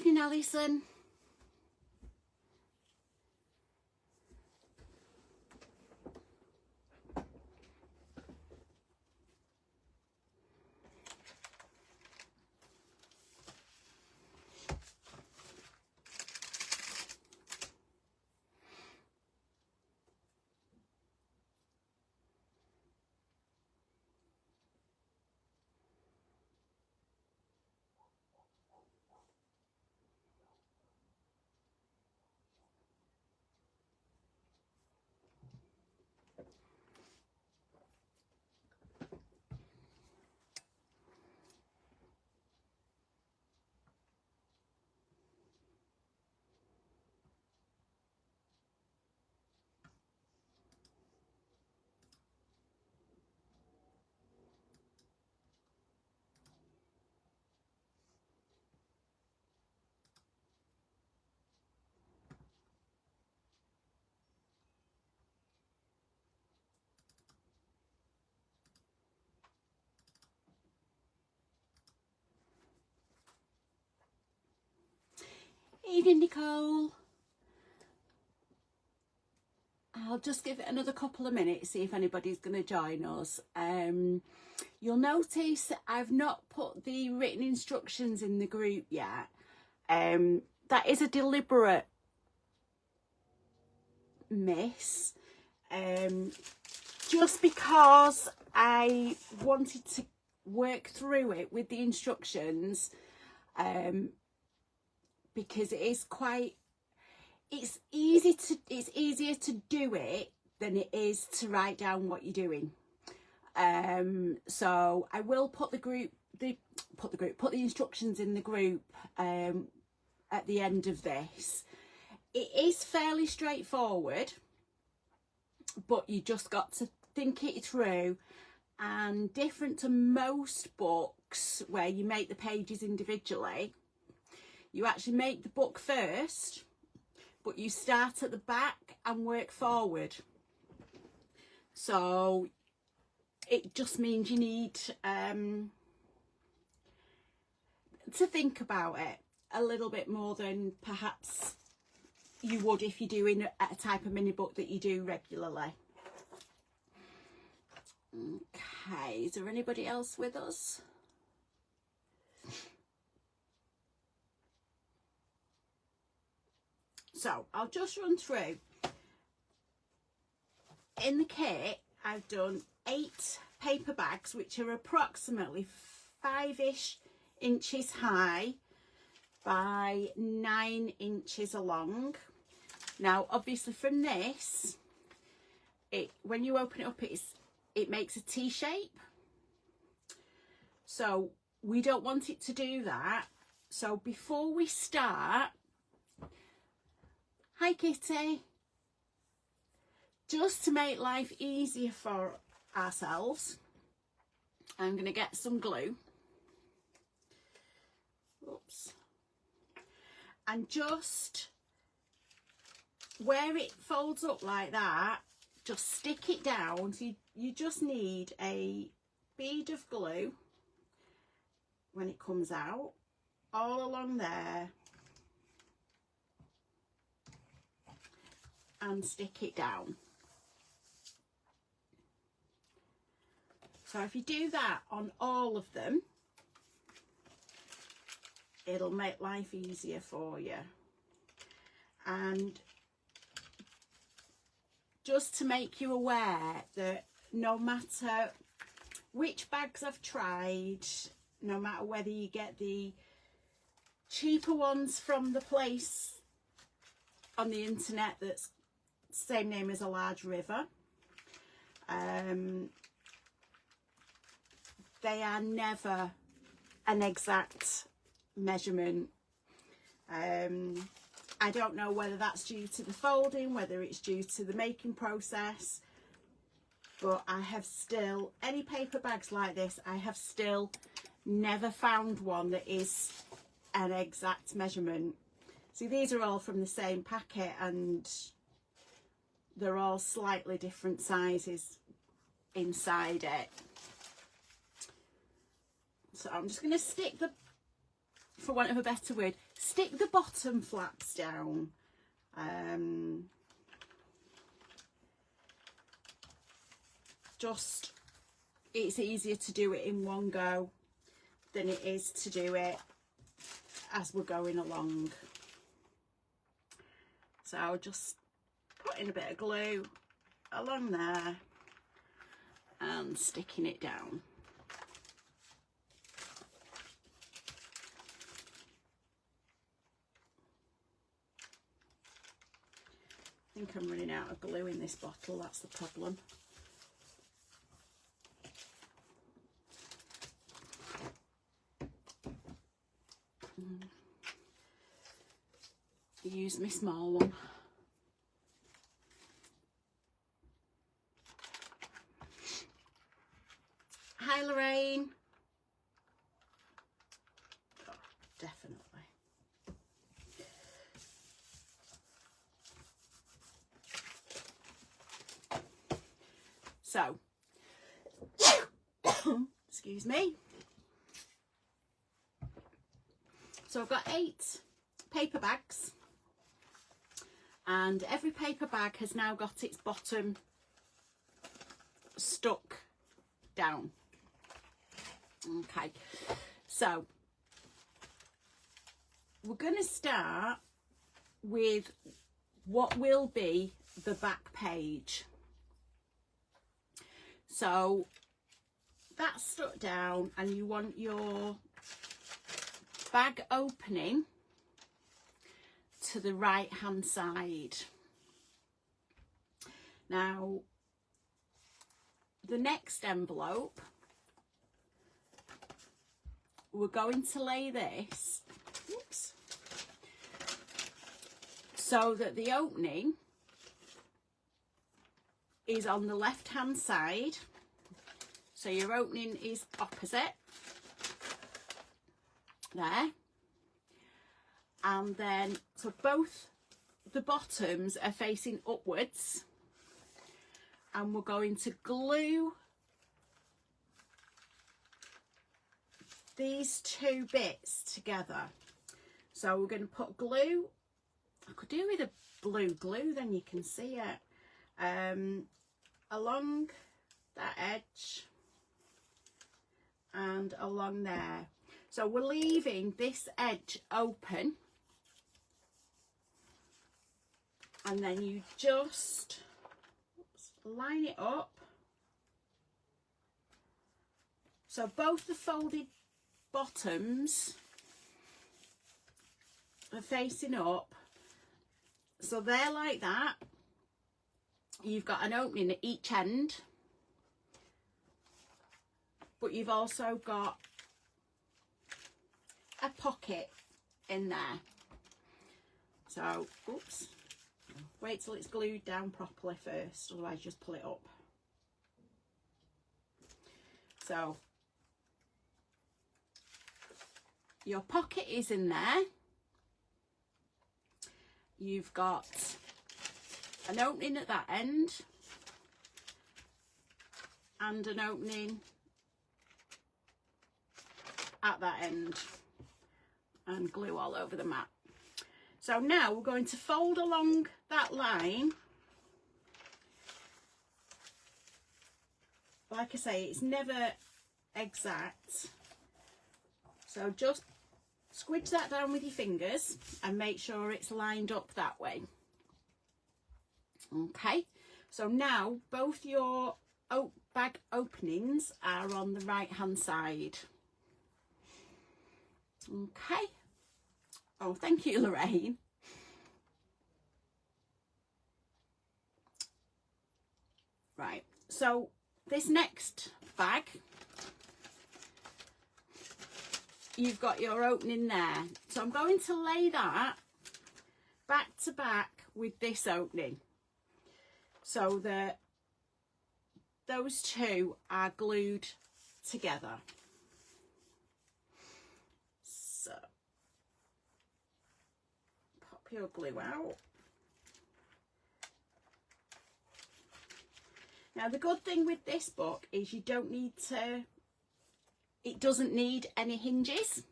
Evening, Alison. Evening, Nicole. I'll just give it another couple of minutes, see if anybody's going to join us. You'll notice I've not put the written instructions in the group yet. That is a deliberate miss. Just because I wanted to work through it with the instructions, because it is quite, it's easier to do it than it is to write down what you're doing. So I will put the instructions in the group at the end of this. It is fairly straightforward, but you just got to think it through, and different to most books where you make the pages individually, you actually make the book first, but you start at the back and work forward. So it just means you need to think about it a little bit more than perhaps you would if you're doing a type of mini book that you do regularly. Okay, is there anybody else with us? So I'll just run through. In the kit, I've done 8 paper bags, which are approximately 5-ish inches high by 9 inches along. Now, obviously from this, when you open it up, it makes a T shape. So we don't want it to do that. So before we start, hi Kitty, just to make life easier for ourselves, I'm going to get some glue. Oops. And just where it folds up like that, just stick it down. So you just need a bead of glue when it comes out, all along there, and stick it down. So if you do that on all of them, it'll make life easier for you. And just to make you aware that no matter which bags I've tried, no matter whether you get the cheaper ones from the place on the internet that's same name as a large river, they are never an exact measurement. I don't know whether that's due to the folding, whether it's due to the making process, but I have still, any paper bags like this, I have still never found one that is an exact measurement. See, these are all from the same packet and they're all slightly different sizes inside it. So I'm just going to stick the for want of a better word, stick the bottom flaps down. Just, it's easier to do it in one go than it is to do it as we're going along. So just putting a bit of glue along there and sticking it down. I think I'm running out of glue in this bottle, that's the problem. Use my small one. Hi Lorraine. Oh, definitely. So, excuse me. So I've got 8 paper bags, and every paper bag has now got its bottom stuck down. Okay, so we're going to start with what will be the back page. So that's stuck down, and you want your bag opening to the right hand side. Now the next envelope, we're going to lay this, oops, so that the opening is on the left hand side. So your opening is opposite there, and then so both the bottoms are facing upwards, and we're going to glue these 2 bits together. So we're going to put glue, I could do with a blue glue, then you can see it, along that edge and along there. So we're leaving this edge open, and then you just line it up. So both the folded bottoms are facing up, so they're like that. You've got an opening at each end, but you've also got a pocket in there. So, oops, wait till it's glued down properly first, otherwise just pull it up. So your pocket is in there. You've got an opening at that end and an opening at that end, and glue all over the mat. So now we're going to fold along that line. Like I say, it's never exact, so just squidge that down with your fingers and make sure it's lined up that way. Okay, so now both your bag openings are on the right hand side. Okay. Oh, thank you, Lorraine. Right, so this next bag, you've got your opening there. So I'm going to lay that back to back with this opening, so that those 2 are glued together. So pop your glue out. Now the good thing with this book is you don't need to, it doesn't need any hinges.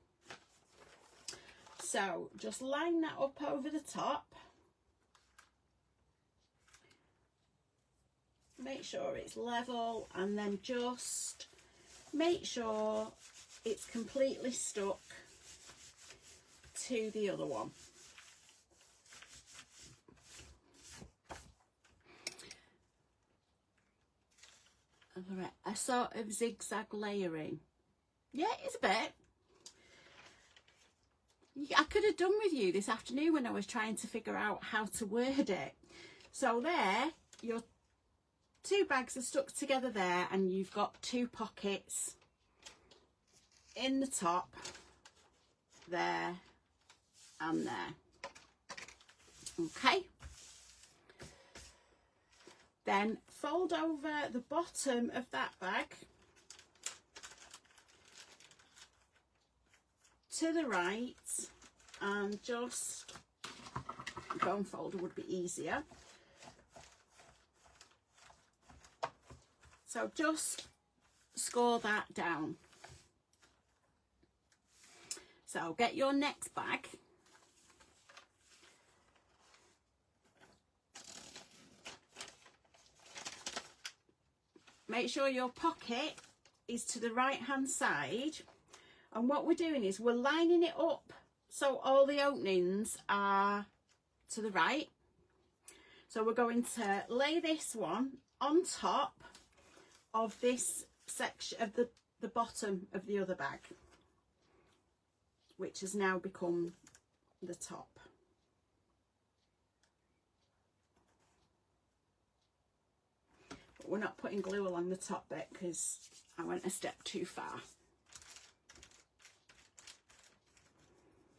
So just line that up over the top. Make sure it's level, and then just make sure it's completely stuck to the other one. Alright, a sort of zigzag layering. Yeah, it's a bit. I could have done with you this afternoon when I was trying to figure out how to word it. So there, your two bags are stuck together there, and you've got two pockets in the top, there and there. Okay. Then fold over the bottom of that bag to the right, and just bone folder would be easier. So just score that down. So get your next bag. Make sure your pocket is to the right hand side, and what we're doing is we're lining it up so all the openings are to the right. So we're going to lay this one on top of this section of the bottom of the other bag, which has now become the top. But we're not putting glue along the top bit because I went a step too far.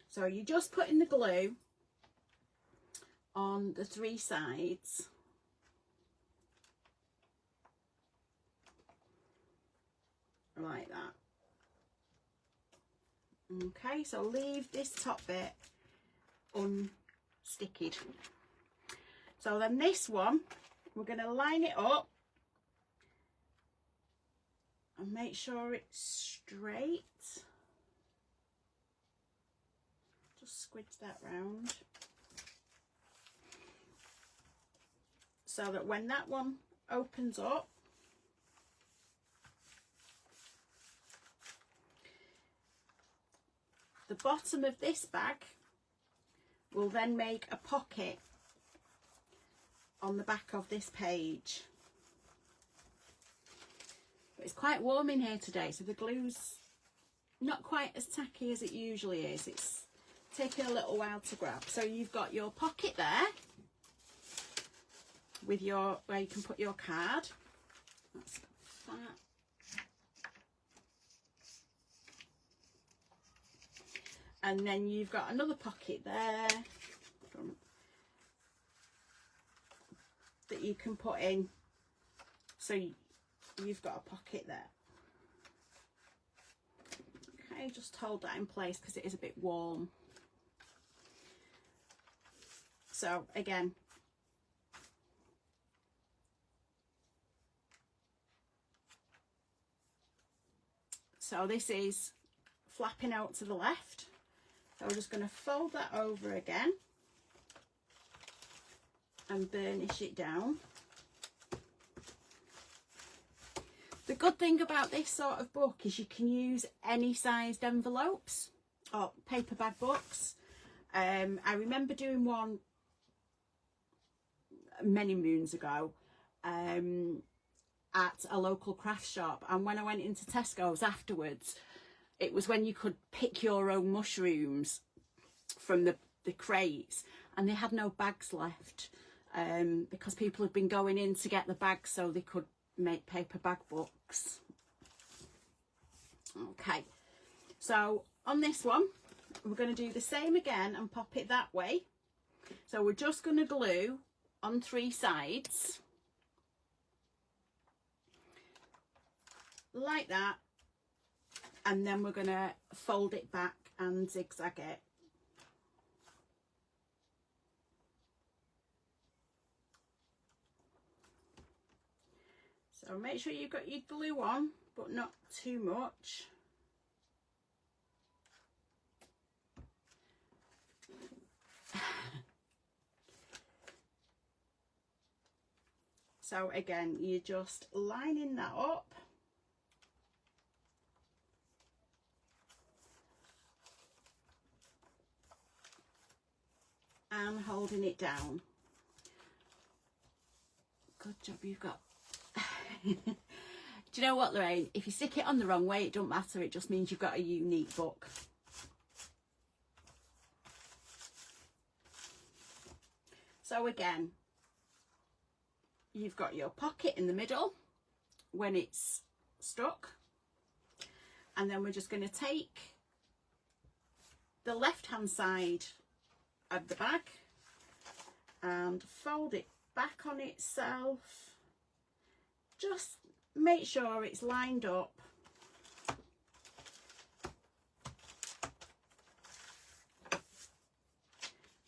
So you're just putting the glue on the three sides. Like that. Okay, so leave this top bit unsticked. So then this one, we're going to line it up and make sure it's straight. Just squidge that round. So that when that one opens up, the bottom of this bag will then make a pocket on the back of this page. But it's quite warm in here today, so the glue's not quite as tacky as it usually is. It's taking a little while to grab. So you've got your pocket there with your, where you can put your card. That's that. And then you've got another pocket there that you can put in. So you've got a pocket there. Okay, just hold that in place because it is a bit warm. So again, so this is flapping out to the left. So we're just going to fold that over again and burnish it down. The good thing about this sort of book is you can use any sized envelopes or paper bag books. I remember doing one many moons ago at a local craft shop, and when I went into Tesco's afterwards, it was when you could pick your own mushrooms from the crates, and they had no bags left because people had been going in to get the bags so they could make paper bag books. Okay, so on this one we're going to do the same again and pop it that way. So we're just going to glue on three sides like that, and then we're going to fold it back and zigzag it. So make sure you've got your glue on, but not too much. So again, you're just lining that up. And holding it down. Good job you've got. Do you know what, Lorraine? If you stick it on the wrong way, it don't matter. It just means you've got a unique book. So again, you've got your pocket in the middle when it's stuck. And then we're just going to take the left-hand side of the bag and fold it back on itself. Just make sure it's lined up.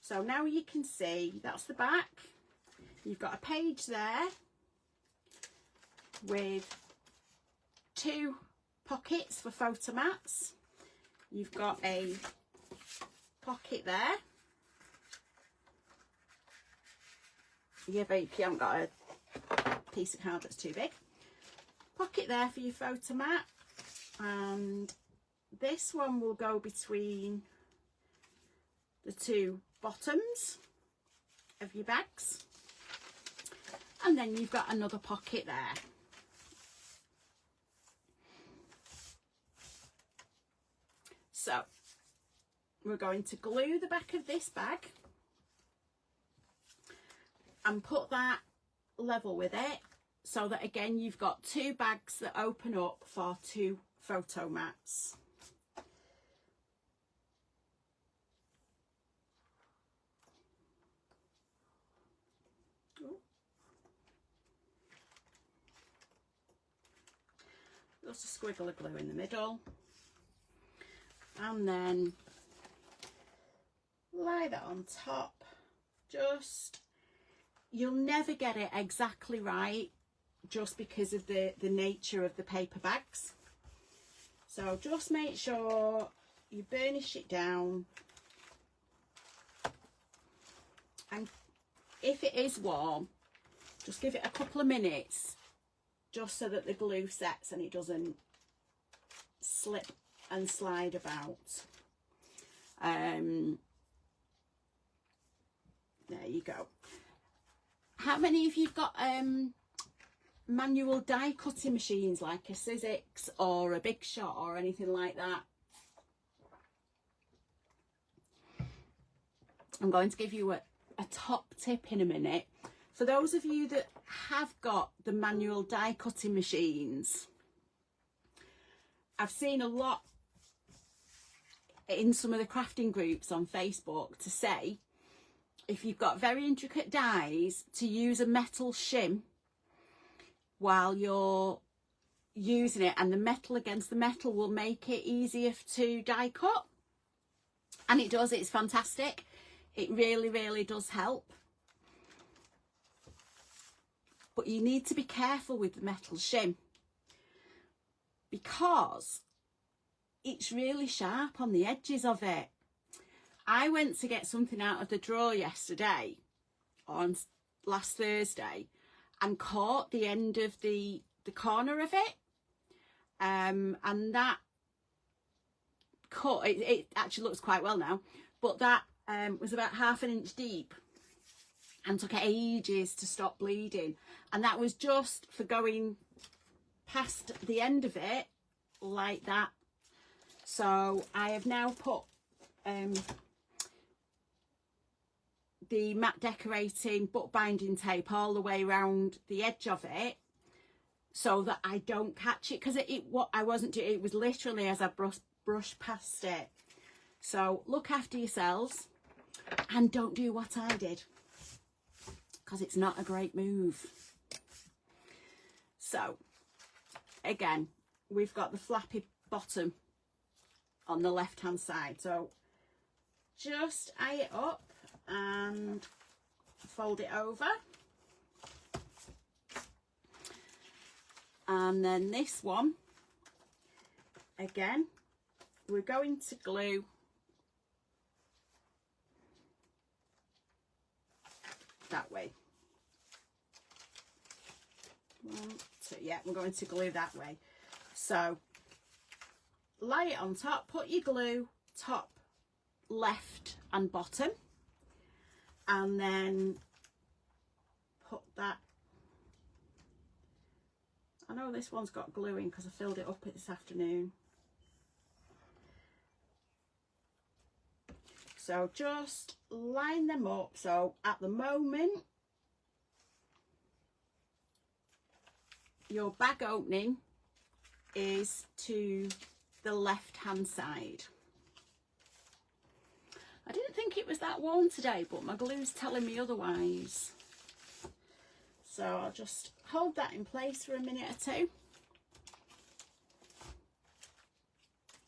So now you can see that's the back. You've got a page there with 2 pockets for photo mats. You've got a pocket there. Yeah, babe, you haven't got a piece of card that's too big. Pocket there for your photo mat, and this one will go between the 2 bottoms of your bags, and then you've got another pocket there. So we're going to glue the back of this bag and put that level with it, so that again you've got 2 bags that open up for 2 photo mats. Just a squiggle of glue in the middle, and then lie that on top. Just, you'll never get it exactly right just because of the nature of the paper bags. So just make sure you burnish it down, and if it is warm, just give it a couple of minutes just so that the glue sets and it doesn't slip and slide about. There you go. How many of you've got manual die cutting machines like a Sizzix or a Big Shot or anything like that? I'm going to give you a top tip in a minute. For those of you that have got the manual die cutting machines, I've seen a lot in some of the crafting groups on Facebook to say, if you've got very intricate dies, to use a metal shim while you're using it, and the metal against the metal will make it easier to die cut. And it does, it's fantastic. It really, really does help. But you need to be careful with the metal shim because it's really sharp on the edges of it. I went to get something out of the drawer yesterday, on last Thursday, and caught the end of the corner of it, and that cut, it actually looks quite well now, but that was about ½ an inch deep and took ages to stop bleeding, and that was just for going past the end of it like that. So I have now put the matte decorating book binding tape all the way around the edge of it so that I don't catch it, because what I wasn't doing, it was literally as I brushed past it. So look after yourselves and don't do what I did, because it's not a great move. So again, we've got the flappy bottom on the left hand side, so just eye it up and fold it over, and then this one again we're going to glue that way. 1, 2. Yeah, I'm going to glue that way. So lay it on top, put your glue top, left and bottom, and then put that. I know this one's got glue in because I filled it up this afternoon. So just line them up. So at the moment, your bag opening is to the left hand side. I didn't think it was that warm today, but my glue's telling me otherwise. So I'll just hold that in place for a minute or two.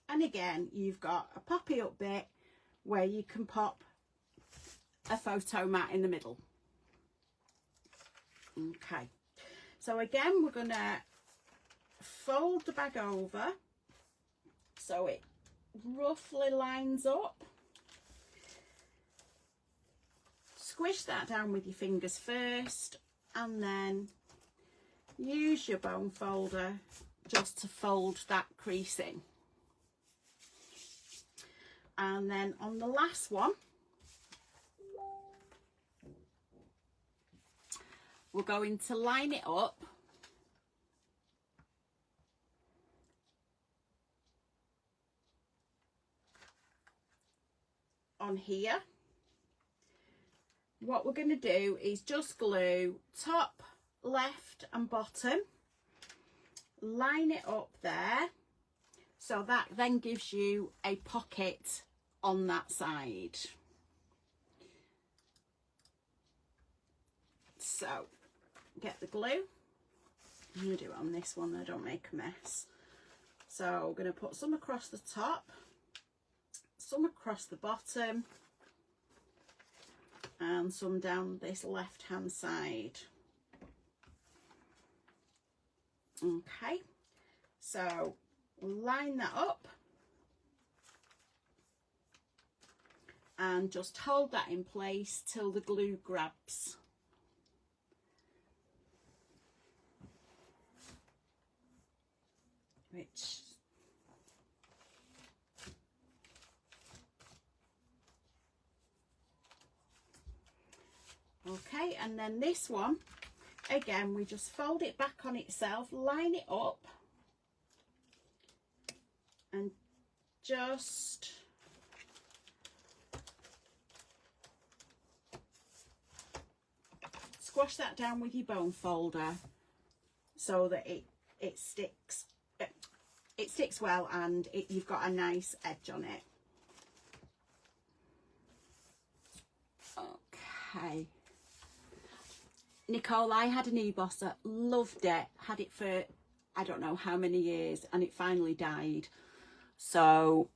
And again, you've got a poppy up bit where you can pop a photo mat in the middle. Okay, so again, we're gonna fold the bag over so it roughly lines up. Squish that down with your fingers first, and then use your bone folder just to fold that crease in. And then on the last one, we're going to line it up on here. What we're going to do is just glue top, left and bottom, line it up there, so that then gives you a pocket on that side. So get the glue. I'm going to do it on this one, I don't make a mess. So we're going to put some across the top, some across the bottom, and some down this left hand side. Okay, so line that up and just hold that in place till the glue grabs. Which okay, and then this one again, we just fold it back on itself, line it up and just squash that down with your bone folder so that it sticks well, and you've got a nice edge on it. Okay, Nicole, I had an e-bosser, loved it, had it for I don't know how many years, and it finally died. So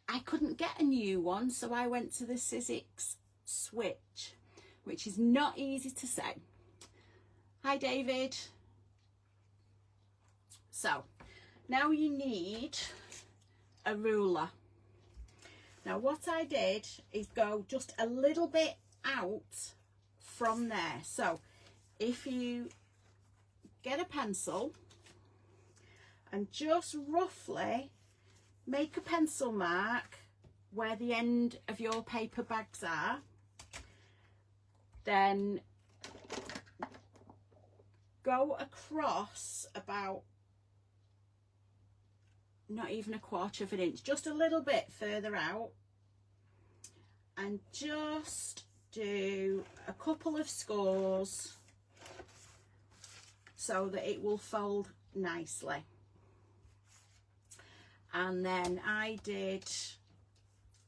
I couldn't get a new one, so I went to the Sizzix Switch, which is not easy to say. Hi David. So now you need a ruler. Now what I did is go just a little bit out from there. So if you get a pencil and just roughly make a pencil mark where the end of your paper bags are, then go across about not even 1/4 of an inch, just a little bit further out, and just do a couple of scores so that it will fold nicely. And then I did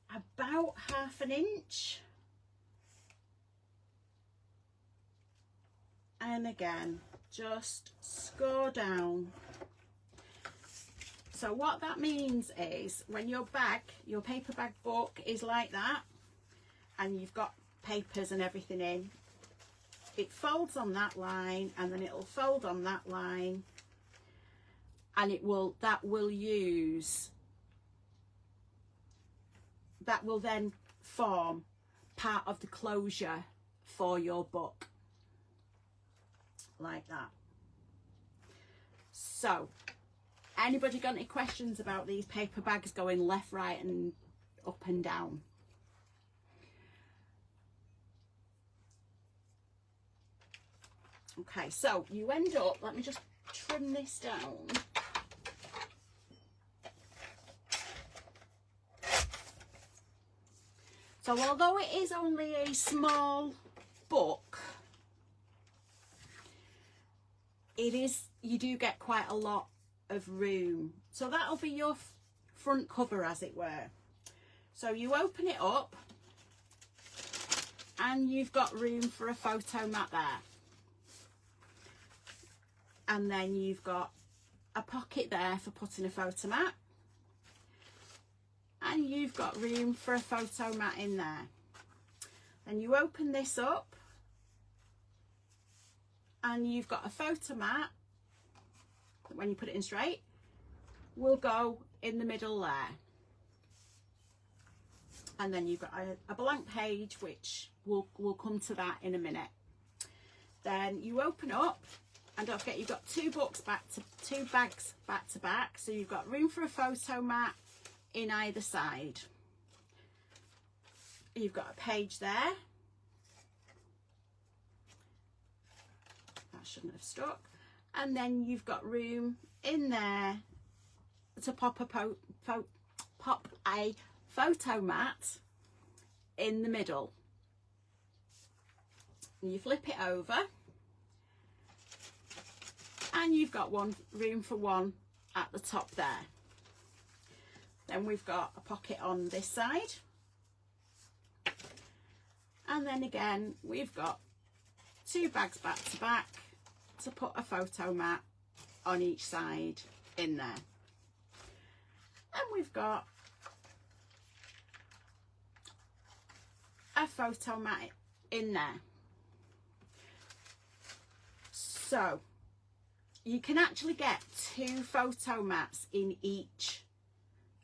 about 1/2 inch, and again just score down. So what that means is when your bag, your paper bag book is like that, and you've got papers and everything in, it folds on that line, and then it'll fold on that line, and that will then form part of the closure for your book. like that. So anybody got any questions about these paper bags going left, right and up and down? Okay, so you end up, let me just trim this down. So although it is only a small book, it is, you do get quite a lot of room. So that'll be your front cover, as it were. So you open it up and you've got room for a photo mat there. And then you've got a pocket there for putting a photo mat. And you've got room for a photo mat in there. Then you open this up and you've got a photo mat that, when you put it in straight, will go in the middle there. And then you've got a blank page, which we'll come to that in a minute. Then you open up, and don't forget you've got two bags back to back, so you've got room for a photo mat in either side. You've got a page there. That shouldn't have stuck. And then you've got room in there to pop a photo mat in the middle. And you flip it over and you've got room for one at the top there. Then we've got a pocket on this side, and then again we've got two bags back to back to put a photo mat on each side in there. And we've got a photo mat in there. So you can actually get two photo mats in each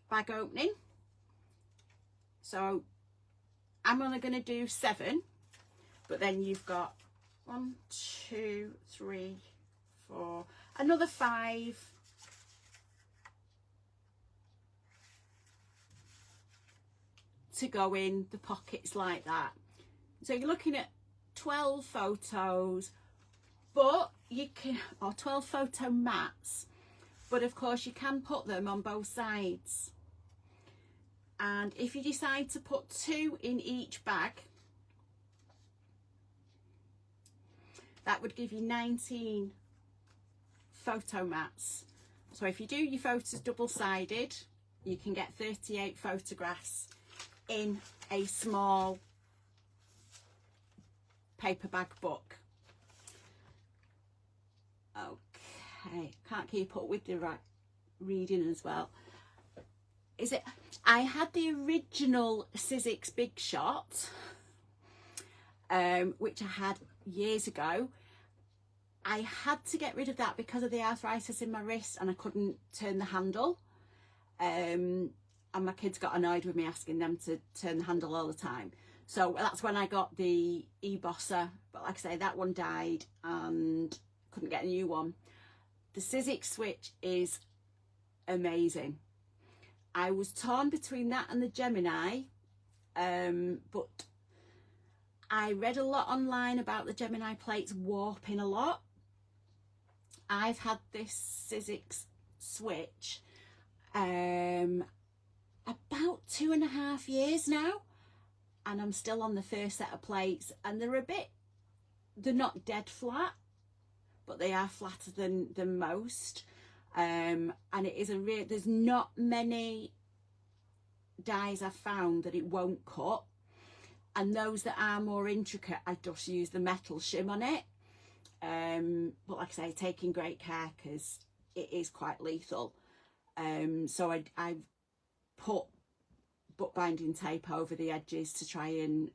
bag opening. So I'm only going to do 7, but then you've got 1, 2, 3, 4, another 5, to go in the pockets like that. So you're looking at 12 photos, but you can, or 12 photo mats, but of course you can put them on both sides. And if you decide to put 2 in each bag, that would give you 19 photo mats. So if you do your photos double-sided, you can get 38 photographs in a small paper bag book. Okay, can't keep up with the right reading as well. Is it? I had the original Sizzix Big Shot, which I had years ago. I had to get rid of that because of the arthritis in my wrist, and I couldn't turn the handle. And my kids got annoyed with me asking them to turn the handle all the time. So that's when I got the e-bosser. But like I say, that one died and couldn't get a new one. The Sizzix Switch is amazing. I was torn between that and the Gemini, but I read a lot online about the Gemini plates warping a lot. I've had this Sizzix Switch about 2.5 years now, and I'm still on the first set of plates, and they're not dead flat, but they are flatter than most. And it is there's not many dies I've found that it won't cut, and those that are more intricate I just use the metal shim on it, but like I say, taking great care because it is quite lethal. So I put bookbinding tape over the edges to try and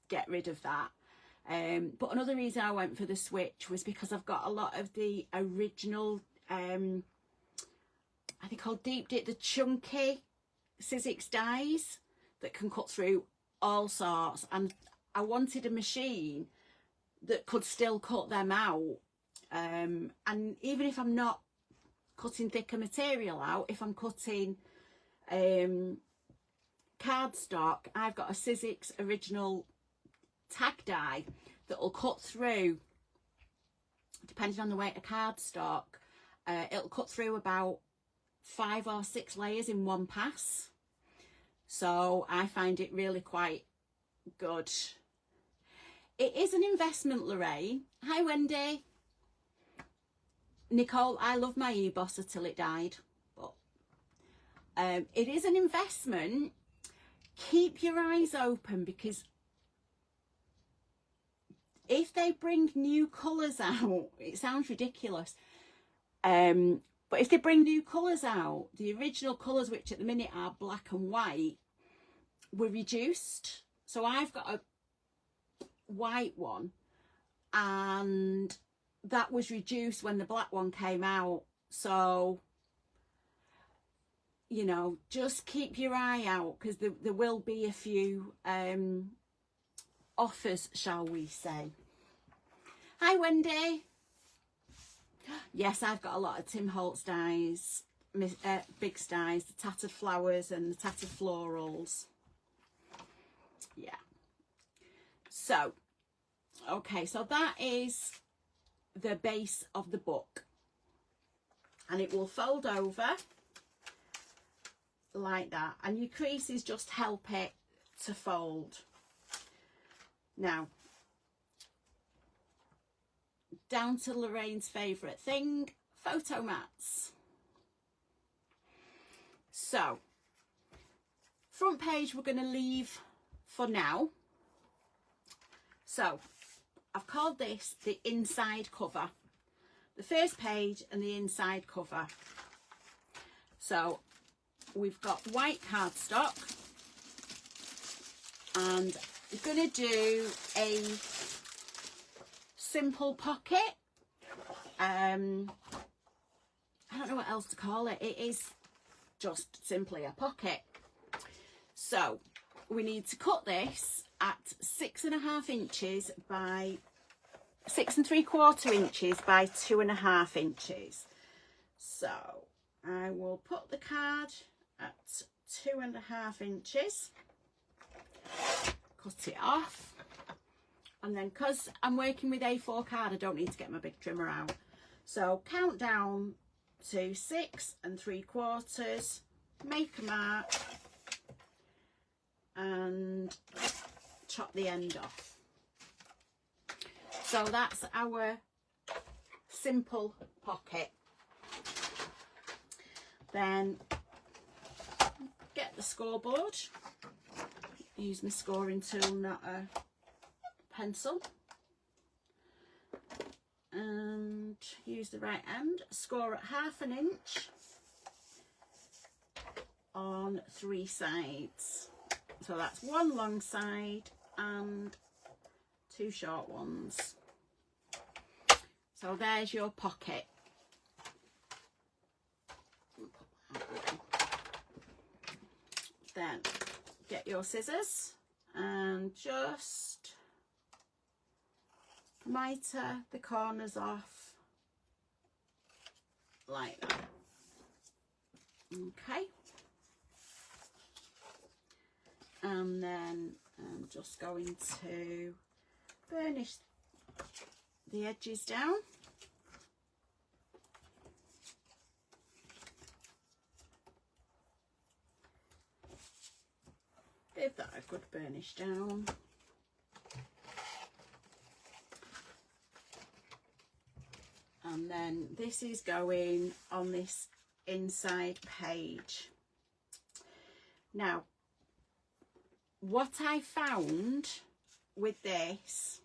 get rid of that. But another reason I went for the Switch was because I've got a lot of the original, I think called Deep Dip, the chunky Sizzix dies that can cut through all sorts, and I wanted a machine that could still cut them out. And even if I'm not cutting thicker material out, if I'm cutting cardstock, I've got a Sizzix original tag die that will cut through, depending on the weight of cardstock, it'll cut through about 5 or 6 layers in one pass. So I find it really quite good. It is an investment, Lorraine. Hi, Wendy. Nicole, I love my e-bosser till it died. But it is an investment. Keep your eyes open, because if they bring new colours out, it sounds ridiculous, but if they bring new colours out, the original colours, which at the minute are black and white, were reduced. So I've got a white one, and that was reduced when the black one came out. So, you know, just keep your eye out, because there will be a few offers, shall we say. Hi, Wendy. Yes, I've got a lot of Tim Holtz dies, big dies, the tattered flowers and the tattered florals. Yeah. So, okay, so that is the base of the book, and it will fold over like that, and your creases just help it to fold. Now, down to Lorraine's favourite thing, photo mats. So, front page we're going to leave for now. So, I've called this the inside cover. The first page and the inside cover. So, we've got white cardstock, and we're going to do a simple pocket. I don't know what else to call it. It is just simply a pocket. So we need to cut this at 6.5 inches by 6 3/4 inches by 2.5 inches. So I will put the card at 2.5 inches, cut it off, and then, because I'm working with A4 card, I don't need to get my big trimmer out. So count down to 6 3/4, make a mark, and chop the end off. So that's our simple pocket. Then get the scoreboard. Use my scoring tool, not a pencil, and use the right end. Score at 1/2 inch on 3 sides. So that's 1 long side and 2 short ones. So there's your pocket. Then get your scissors and just miter the corners off like that. Okay. And then I'm just going to burnish the edges down. Give that a good burnish down. And then this is going on this inside page. Now, what I found with this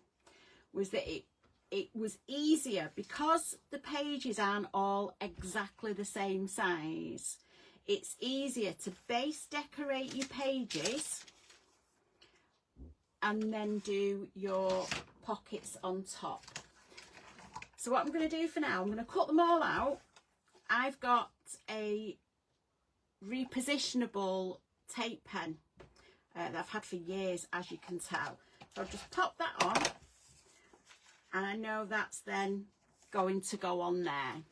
was that it was easier, because the pages aren't all exactly the same size. It's easier to base decorate your pages and then do your pockets on top. So what I'm going to do for now, I'm going to cut them all out. I've got a repositionable tape pen that I've had for years, as you can tell. So I'll just pop that on, and I know that's then going to go on there.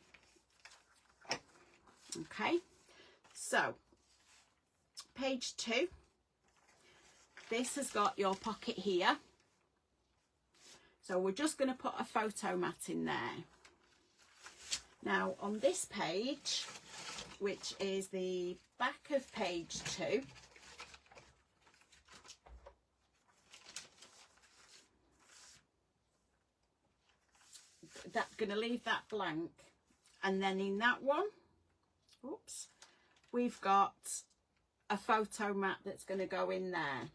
Okay, so page 2, this has got your pocket here, so we're just going to put a photo mat in there. Now on this page, which is the back of page 2, that's going to leave that blank, and then in that one, oops, we've got a photo mat that's going to go in there.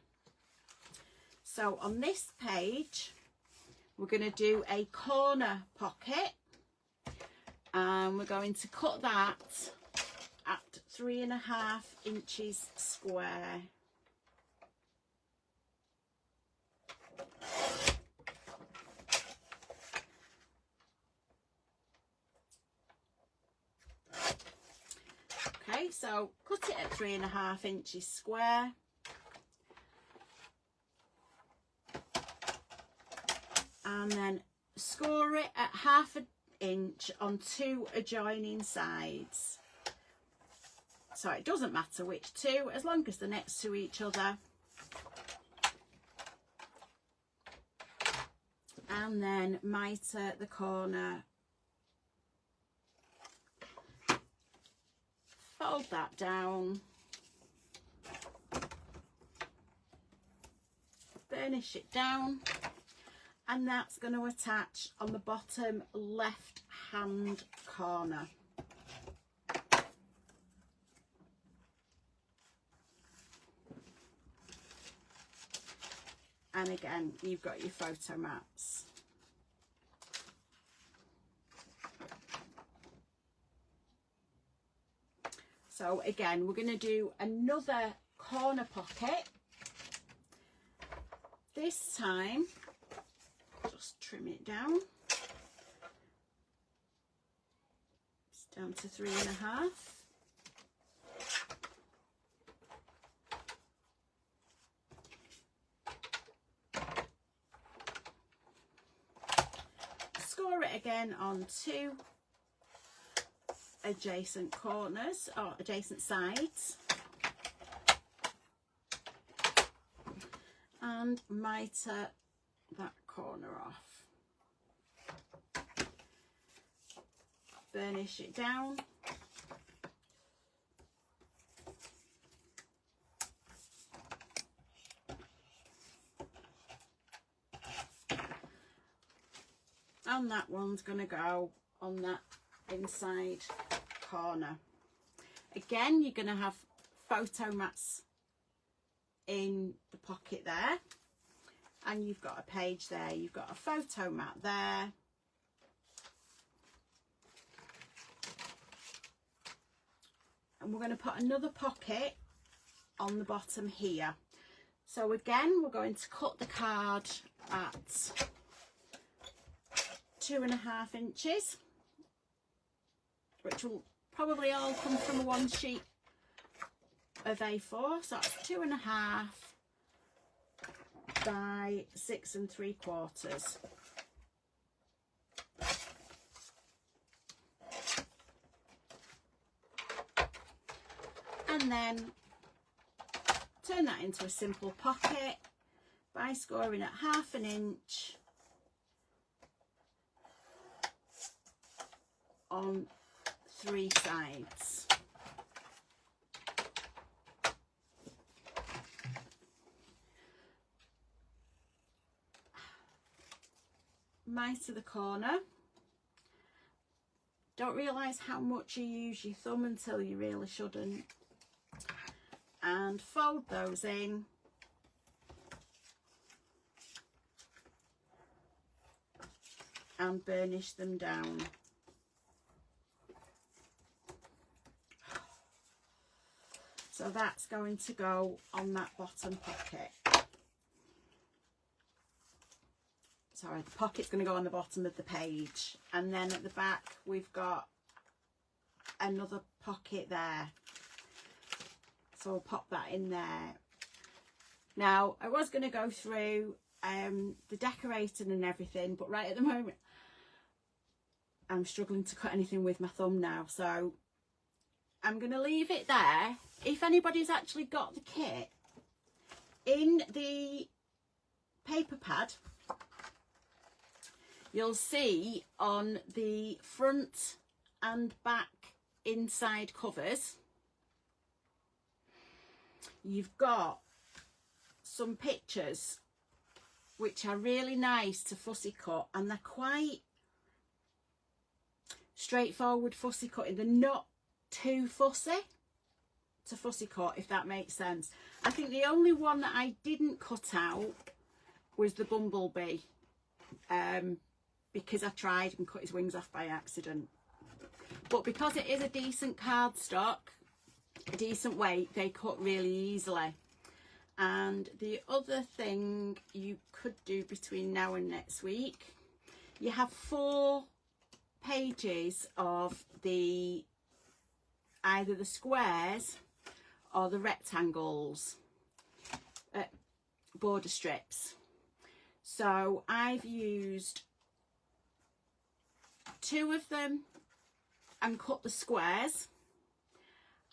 So on this page, we're going to do a corner pocket, and we're going to cut that at 3.5 inches square. Okay, so cut it at 3.5 inches square. And then score it at 1/2 inch on 2 adjoining sides. So it doesn't matter which 2, as long as they're next to each other. And then mitre the corner. Fold that down. Burnish it down. And that's going to attach on the bottom left hand corner. And again, you've got your photo mats. So again, we're going to do another corner pocket. This time, just trim it down. It's down to 3.5. Score it again on 2 adjacent corners or adjacent sides. And mitre that corner off. Burnish it down. And that one's going to go on that inside corner. Again, you're going to have photo mats in the pocket there, and you've got a page there, you've got a photo mat there, and we're going to put another pocket on the bottom here. So again, we're going to cut the card at 2.5 inches, which will probably all come from one sheet of A4, so that's 2.5 by 6 3/4. And then turn that into a simple pocket by scoring at 1/2 inch on 3 sides. Mitre the corner. Don't realise how much you use your thumb until you really shouldn't. And fold those in. And burnish them down. So that's going to go on that bottom pocket. Sorry, the pocket's going to go on the bottom of the page. And then at the back, we've got another pocket there. So we'll pop that in there. Now, I was going to go through the decorating and everything, but right at the moment I'm struggling to cut anything with my thumb now, so I'm going to leave it there. If anybody's actually got the kit, in the paper pad you'll see on the front and back inside covers you've got some pictures which are really nice to fussy cut, and they're quite straightforward fussy cutting. They're not too fussy to fussy cut, if that makes sense. I think the only one that I didn't cut out was the bumblebee, because I tried and cut his wings off by accident. But because it is a decent cardstock, a decent weight, they cut really easily. And the other thing you could do between now and next week, you have 4 pages of the either the squares or the rectangles, border strips. So I've used 2 of them and cut the squares,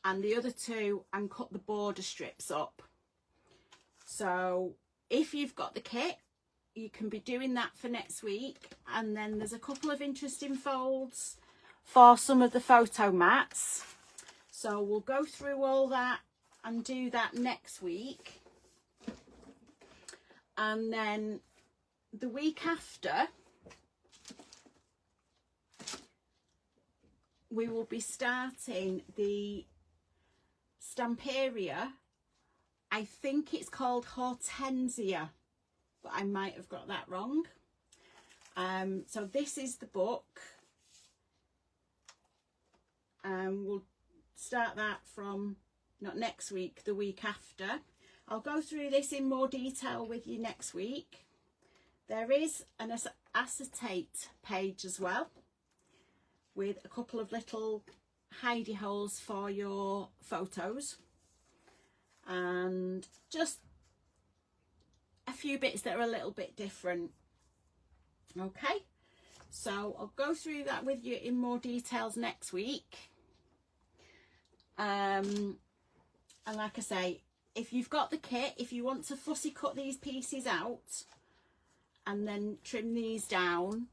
and the other 2 and cut the border strips up. So if you've got the kit, you can be doing that for next week. And then there's a couple of interesting folds for some of the photo mats, so we'll go through all that and do that next week. And then the week after we will be starting the Stamperia. I think it's called Hortensia, but I might have got that wrong. So this is the book. We'll start that from not next week, the week after. I'll go through this in more detail with you next week. There is an acetate page as well, with a couple of little hidey holes for your photos, and just a few bits that are a little bit different. Okay, so I'll go through that with you in more details next week. And like I say, if you've got the kit, if you want to fussy cut these pieces out and then trim these down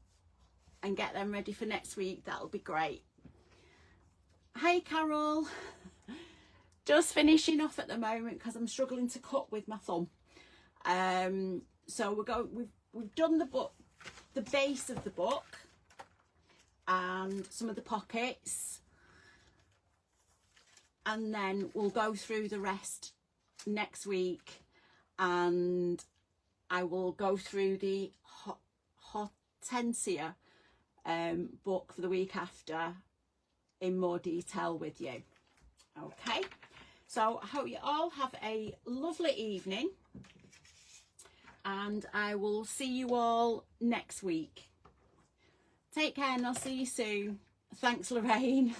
and get them ready for next week, that'll be great. Hey Carol, just finishing off at the moment because I'm struggling to cut with my thumb. So we've done the book, the base of the book and some of the pockets, and then we'll go through the rest next week, and I will go through the Hortensia book for the week after in more detail with you. Okay, so I hope you all have a lovely evening, and I will see you all next week. Take care, and I'll see you soon. Thanks, Lorraine.